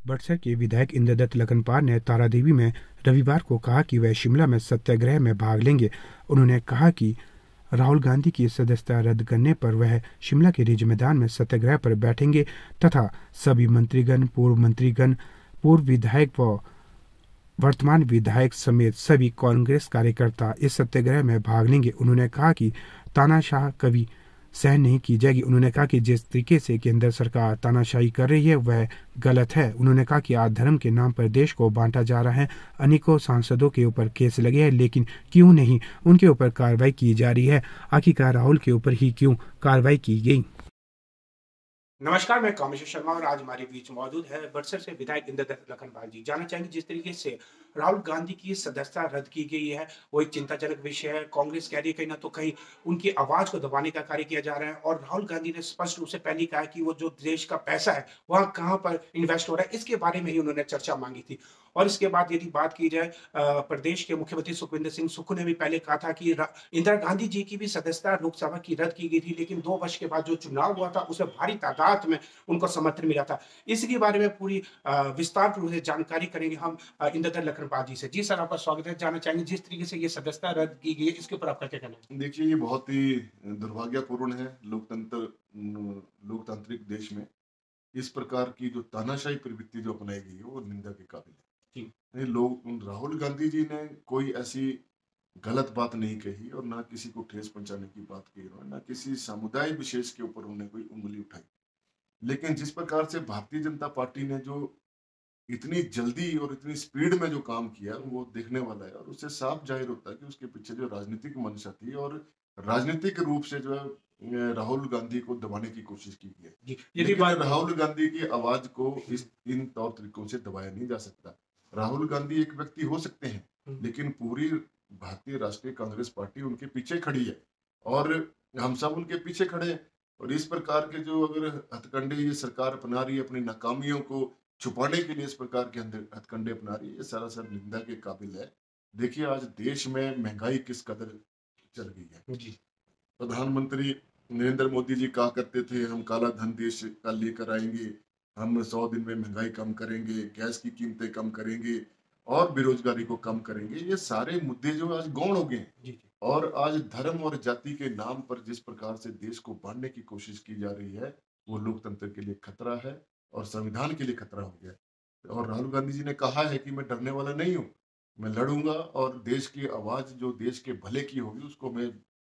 बड़सर के विधायक इंद्रदत्त लखनपाल ने तारादेवी में रविवार को कहा कि वह शिमला में सत्याग्रह में भाग लेंगे। उन्होंने कहा कि राहुल गांधी की सदस्यता रद्द करने पर वह शिमला के रिज मैदान में सत्याग्रह पर बैठेंगे तथा सभी मंत्रीगण, पूर्व विधायक व वर्तमान विधायक समेत सभी कांग्रेस कार्यकर्ता इस सत्याग्रह में भाग लेंगे। उन्होंने कहा कि तानाशाह कभी सहन नहीं की जाएगी। उन्होंने कहा कि जिस तरीके से केंद्र सरकार तानाशाही कर रही है वह गलत है। उन्होंने कहा कि आज धर्म के नाम पर देश को बांटा जा रहा है। अनेकों सांसदों के ऊपर केस लगे हैं, लेकिन क्यों नहीं उनके ऊपर कार्रवाई की जा रही है। आखिरकार राहुल के ऊपर ही क्यों कार्रवाई की गई। नमस्कार, मैं कामेश्वर शर्मा और आज हमारे बीच मौजूद है बड़सर से विधायक इंद्रदत्त लखनपाल जी। जानना चाहेंगे जिस तरीके से राहुल गांधी की सदस्यता रद्द की गई है वो एक चिंताजनक विषय है। कांग्रेस कह रही है कहीं ना तो कहीं उनकी आवाज को दबाने का कार्य किया जा रहा है और राहुल गांधी ने स्पष्ट रूप से पहले कहा कि वो जो देश का पैसा है वहाँ कहाँ पर इन्वेस्ट हो रहा है, इसके बारे में ही उन्होंने चर्चा मांगी थी। और इसके बाद यदि बात की जाए प्रदेश के मुख्यमंत्री सुखविंदर सिंह सुक्खू ने भी पहले कहा था कि इंदिरा गांधी जी की भी सदस्यता लोकसभा की रद्द की गई थी, लेकिन 2 वर्ष के बाद जो चुनाव हुआ था उसमें भारी तादाद में उनको समर्थन मिला था। इसके बारे में पूरी विस्तार रूप से जानकारी करेंगे हम इंद्रदत्त लखनपाल जी से। जी सर, आपका स्वागत है। जानना चाहेंगे जिस तरीके से ये सदस्यता रद्द की गई है इसके ऊपर आपका क्या कहना है? देखिए, ये बहुत ही दुर्भाग्यपूर्ण है। लोकतांत्रिक देश में इस प्रकार की जो तानाशाही प्रवृत्ति जो अपनाई गई है वो निंदा के काबिल है। राहुल गांधी जी ने कोई ऐसी गलत बात नहीं कही और ना किसी को ठेस पहुंचाने की बात की और ना किसी समुदाय विशेष के ऊपर उन्होंने कोई उंगली उठाई। लेकिन जिस प्रकार से भारतीय जनता पार्टी ने जो इतनी जल्दी और इतनी स्पीड में जो काम किया वो देखने वाला है और उससे साफ जाहिर होता है कि उसके पीछे जो राजनीतिक मंशा थी और राजनीतिक रूप से जो है राहुल गांधी को दबाने की कोशिश की गई है। लेकिन राहुल गांधी की आवाज को इन तौर तरीकों से दबाया नहीं जा सकता। राहुल गांधी एक व्यक्ति हो सकते हैं, लेकिन पूरी भारतीय राष्ट्रीय कांग्रेस पार्टी उनके पीछे खड़ी है और हम सब उनके पीछे खड़े हैं। और इस प्रकार के जो अगर हथकंडे ये सरकार अपना रही है अपनी नाकामियों को छुपाने के लिए, इस प्रकार के हथकंडे अपना रही है, ये सरासर निंदा के काबिल है। देखिए, आज देश में महंगाई किस कदर चल गई है। प्रधानमंत्री नरेंद्र मोदी जी कहा करते थे हम काला धन देश का लेकर आएंगे, हम 100 दिन में महंगाई कम करेंगे, गैस की कीमतें कम करेंगे और बेरोजगारी को कम करेंगे। ये सारे मुद्दे जो आज गौण हो गए हैं और आज धर्म और जाति के नाम पर जिस प्रकार से देश को बांटने की कोशिश की जा रही है वो लोकतंत्र के लिए खतरा है और संविधान के लिए खतरा हो गया। और राहुल गांधी जी ने कहा है कि मैं डरने वाला नहीं हूँ, मैं लड़ूंगा और देश की आवाज जो देश के भले की होगी उसको मैं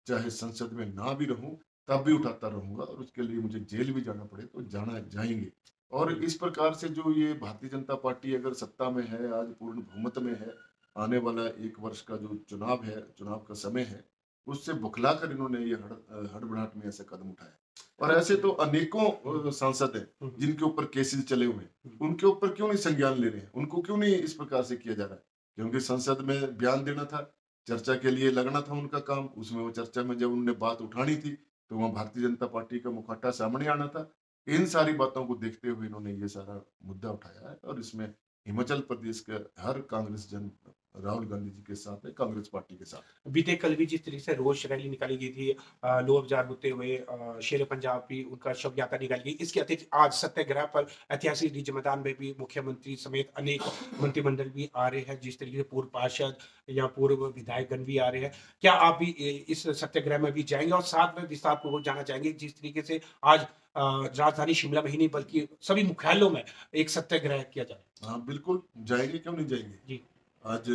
चाहे संसद में ना भी रहूं तब भी उठाता रहूंगा और उसके लिए मुझे जेल भी जाना पड़े तो जाएंगे। और इस प्रकार से जो ये भारतीय जनता पार्टी अगर सत्ता में है, आज पूर्ण बहुमत में है, आने वाला 1 वर्ष का जो चुनाव है, चुनाव का समय है, उससे बुखलाकर इन्होंने ये हड़बड़ाहट में ऐसे कदम उठाया। और ऐसे तो अनेकों सांसद हैं जिनके ऊपर केसेस चले हुए हैं, उनके ऊपर क्यों नहीं संज्ञान ले रहे हैं, उनको क्यों नहीं इस प्रकार से किया जा रहा है? क्योंकि संसद में बयान देना था, चर्चा के लिए लगना था उनका काम। उसमें वो चर्चा में जब उन्होंने बात उठानी थी तो वहां भारतीय जनता पार्टी का मुखौटा सामने आना था। इन सारी बातों को देखते हुए इन्होंने ये सारा मुद्दा उठाया है और इसमें हिमाचल प्रदेश के हर कांग्रेस जन राहुल गांधी जी के साथ है, कांग्रेस पार्टी के साथ। बीते कल भी जिस तरीके से रोष रैली निकाली गई थी, लोअर बाजार होते हुए शेर पंजाब भी उनका शव यात्रा निकाली गई। इसके अतिरिक्त आज सत्याग्रह पर ऐतिहासिक रिज मैदान में भी मुख्यमंत्री समेत अनेक मंत्रिमंडल भी आ रहे हैं, जिस तरीके से पूर्व पार्षद या पूर्व विधायकगण भी आ रहे हैं। क्या आप भी इस सत्याग्रह में भी जाएंगे? और साथ में विस्तार पूर्वक जानना चाहेंगे जिस तरीके से आज राजधानी शिमला में ही नहीं बल्कि सभी मुख्यालयों में एक सत्याग्रह किया जाए। हाँ बिल्कुल जाएंगे, क्यों नहीं जाएंगे जी। आज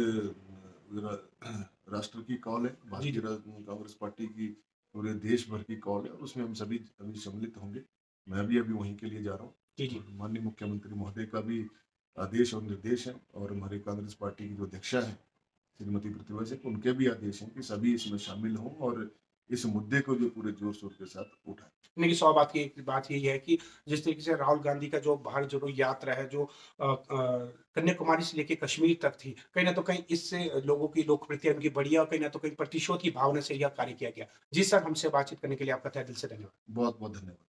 राष्ट्र की कॉल है, भारतीय कांग्रेस पार्टी की पूरे देश भर की कॉल है और उसमें हम सभी अभी सम्मिलित होंगे। मैं भी अभी वहीं के लिए जा रहा हूँ। माननीय मुख्यमंत्री महोदय का भी आदेश और निर्देश है और हमारी कांग्रेस पार्टी की जो अध्यक्षा है श्रीमती प्रतिभा सिंह, उनके भी आदेश हैं कि सभी इसमें शामिल हों और इस मुद्दे को जो पूरे जोर शोर के साथ उठाएं। नहीं, 100 बात की एक बात यही है कि जिस तरीके से राहुल गांधी का जो भारत जोड़ो यात्रा है जो कन्याकुमारी से लेके कश्मीर तक थी, कहीं ना तो कहीं इससे लोगों की लोकप्रियता उनकी बढ़ी और कहीं ना तो कहीं प्रतिशोध की भावना से यह कार्य किया गया। जी सर, हमसे बातचीत करने के लिए आपका तहे दिल से धन्यवाद। बहुत बहुत धन्यवाद।